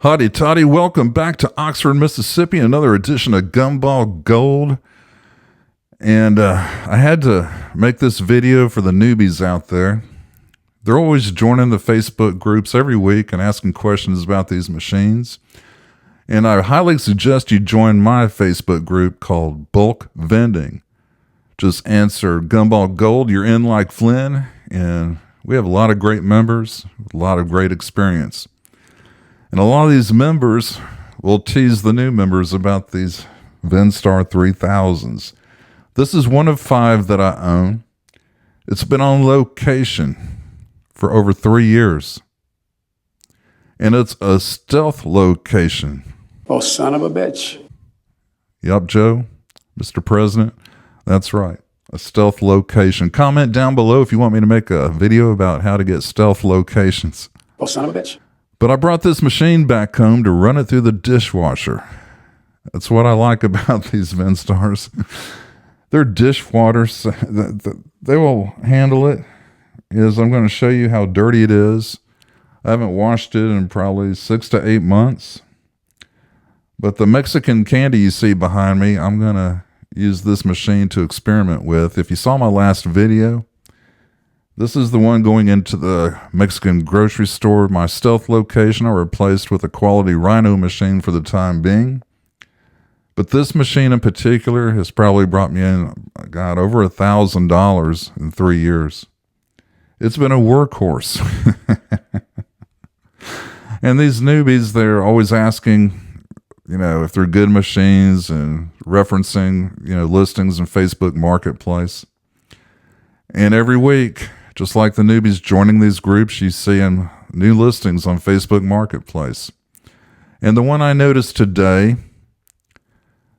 Howdy toddy, welcome back to Oxford, Mississippi, another edition of Gumball Gold. And I had to make this video for the newbies out there. They're always joining the Facebook groups every week and asking questions about these machines. And I highly suggest you join my Facebook group called Bulk Vending. Just answer Gumball Gold, you're in like Flynn, and we have a lot of great members, a lot of great experience. And a lot of these members will tease the new members about these Vendstar 3000s. This is one of 5 that I own. It's been on location for over 3 years. And it's a stealth location. Oh, son of a bitch. Yup, Joe, Mr. President. That's right. A stealth location. Comment down below if you want me to make a video about how to get stealth locations. Oh, son of a bitch. But I brought this machine back home to run it through the dishwasher. That's what I like about these Vendstars. They're dishwashers. They will handle it. I'm going to show you how dirty it is. I haven't washed it in probably 6 to 8 months. But the Mexican candy you see behind me, I'm going to use this machine to experiment with. If you saw my last video, this is the one going into the Mexican grocery store. My stealth location I replaced with a quality Rhino machine for the time being. But this machine in particular has probably brought me in, God, over $1,000 in 3 years. It's been a workhorse. And these newbies, they're always asking, if they're good machines and referencing, listings in Facebook Marketplace. And every week, just like the newbies joining these groups, you see new listings on Facebook Marketplace. And the one I noticed today,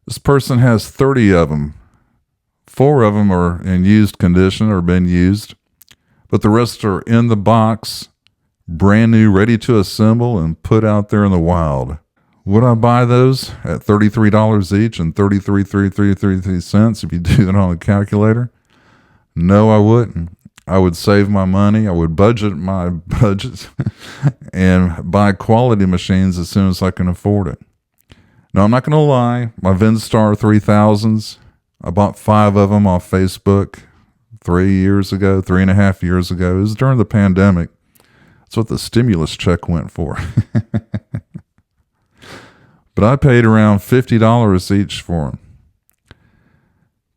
this person has 30 of them. 4 of them are in used condition or been used, but the rest are in the box, brand new, ready to assemble and put out there in the wild. Would I buy those at $33 each and 33 cents if you do it on a calculator? No, I wouldn't. I would save my money. I would budget my budget and buy quality machines as soon as I can afford it. Now, I'm not going to lie. My Vendstar 3000s, I bought 5 of them off Facebook 3.5 years ago. It was during the pandemic. That's what the stimulus check went for. But I paid around $50 each for them.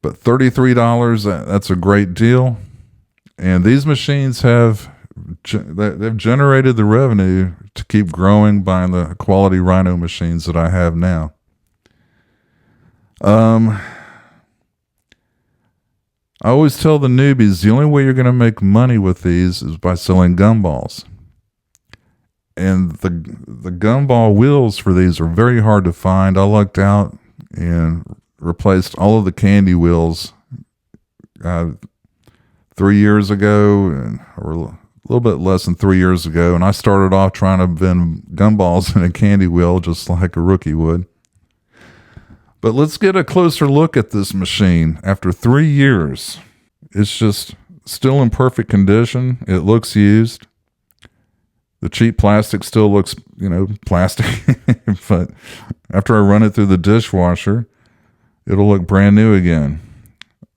But $33, that's a great deal. And these machines they've generated the revenue to keep growing buying the quality Rhino machines that I have now. I always tell the newbies, the only way you're going to make money with these is by selling gumballs. And the gumball wheels for these are very hard to find. I lucked out and replaced all of the candy wheels 3 years ago, or a little bit less than 3 years ago. And I started off trying to vend gumballs in a candy wheel just like a rookie would. But let's get a closer look at this machine. After 3 years, it's just still in perfect condition. It looks used. The cheap plastic still looks, plastic. But after I run it through the dishwasher, it'll look brand new again.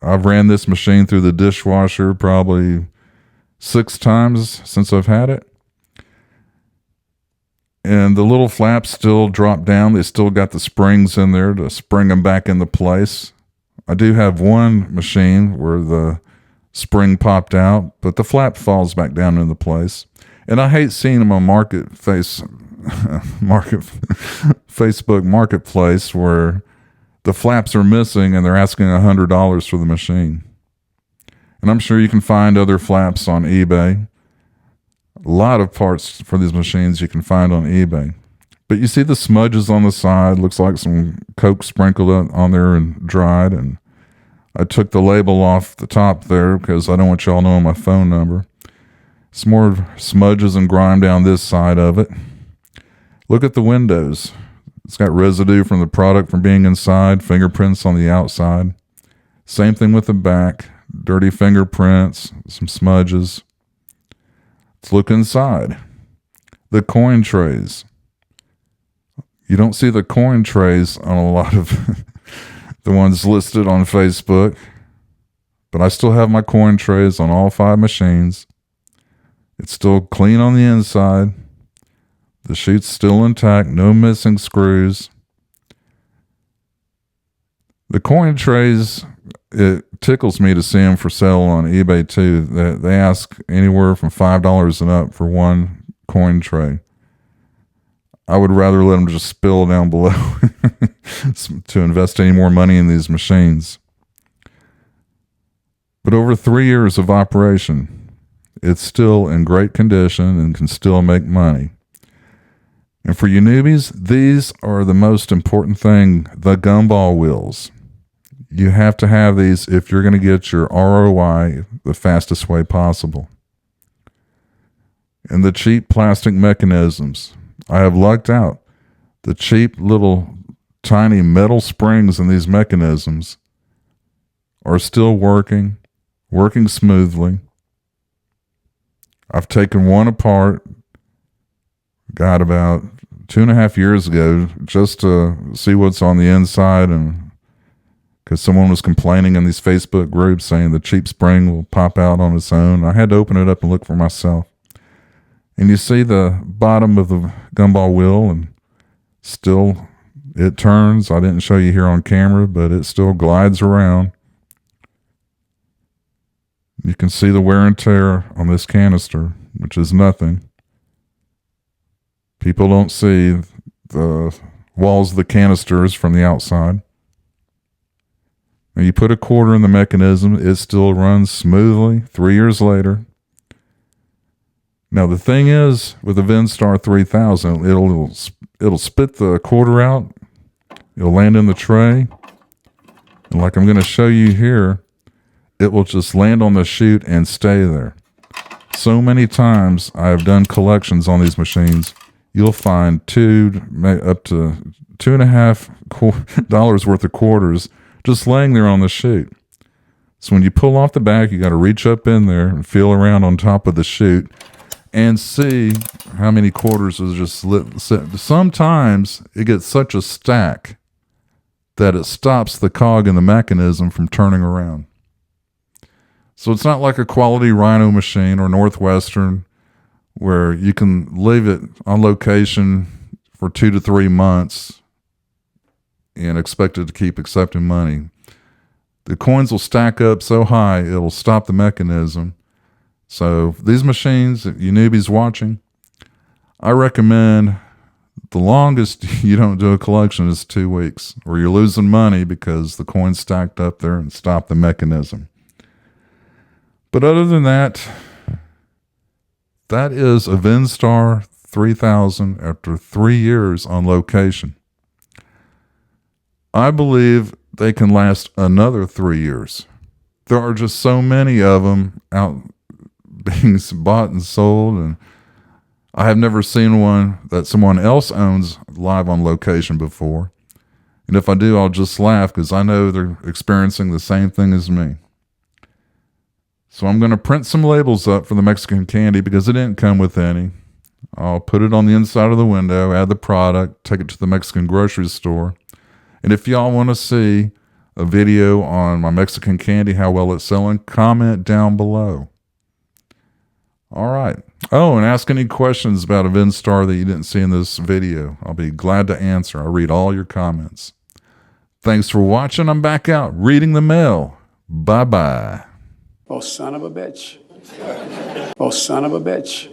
I've ran this machine through the dishwasher probably 6 times since I've had it. And the little flaps still drop down. They still got the springs in there to spring them back into place. I do have one machine where the spring popped out, but the flap falls back down into place. And I hate seeing them on Facebook Marketplace where the flaps are missing and they're asking $100 for the machine. And I'm sure you can find other flaps on eBay. A lot of parts for these machines you can find on eBay. But you see the smudges on the side. Looks like some Coke sprinkled on there and dried. And I took the label off the top there because I don't want y'all knowing my phone number. Some more smudges and grime down this side of it. Look at the windows. It's got residue from the product from being inside, fingerprints on the outside. Same thing with the back. Dirty fingerprints, some smudges. Let's look inside. The coin trays. You don't see the coin trays on a lot of the ones listed on Facebook, but I still have my coin trays on all 5 machines. It's still clean on the inside. The chute's still intact, no missing screws. The coin trays, it tickles me to see them for sale on eBay too. They ask anywhere from $5 and up for one coin tray. I would rather let them just spill down below to invest any more money in these machines. But over 3 years of operation, it's still in great condition and can still make money. And for you newbies, these are the most important thing, the gumball wheels. You have to have these if you're going to get your ROI the fastest way possible. And the cheap plastic mechanisms, I have lucked out. The cheap little tiny metal springs in these mechanisms are still working smoothly. I've taken one apart, about 2.5 years ago, just to see what's on the inside, and because someone was complaining in these Facebook groups saying the cheap spring will pop out on its own. I had to open it up and look for myself. And you see the bottom of the gumball wheel, and still it turns. I didn't show you here on camera, but it still glides around. You can see the wear and tear on this canister, which is nothing. People don't see the walls of the canisters from the outside. Now you put a quarter in the mechanism, it still runs smoothly 3 years later. Now the thing is, with the Vendstar 3000, it'll spit the quarter out, it'll land in the tray, and like I'm going to show you here, it will just land on the chute and stay there. So many times I have done collections on these machines, you'll find up to $2.50 worth of quarters just laying there on the chute. So when you pull off the back, you got to reach up in there and feel around on top of the chute and see how many quarters is just slit. Sometimes it gets such a stack that it stops the cog in the mechanism from turning around. So it's not like a quality Rhino machine or Northwestern where you can leave it on location for 2 to 3 months and expect it to keep accepting money. The coins will stack up so high, it'll stop the mechanism. So these machines, you newbies watching, I recommend the longest you don't do a collection is 2 weeks, or you're losing money because the coins stacked up there and stop the mechanism. But other than that, that is a Vendstar 3000 after 3 years on location. I believe they can last another 3 years. There are just so many of them out being bought and sold, and I have never seen one that someone else owns live on location before. And if I do, I'll just laugh because I know they're experiencing the same thing as me. So I'm going to print some labels up for the Mexican candy because it didn't come with any. I'll put it on the inside of the window, add the product, take it to the Mexican grocery store. And if y'all want to see a video on my Mexican candy, how well it's selling, comment down below. All right. Oh, and ask any questions about a Vendstar that you didn't see in this video. I'll be glad to answer. I read all your comments. Thanks for watching. I'm back out reading the mail. Bye-bye. Oh, son of a bitch. Oh, son of a bitch.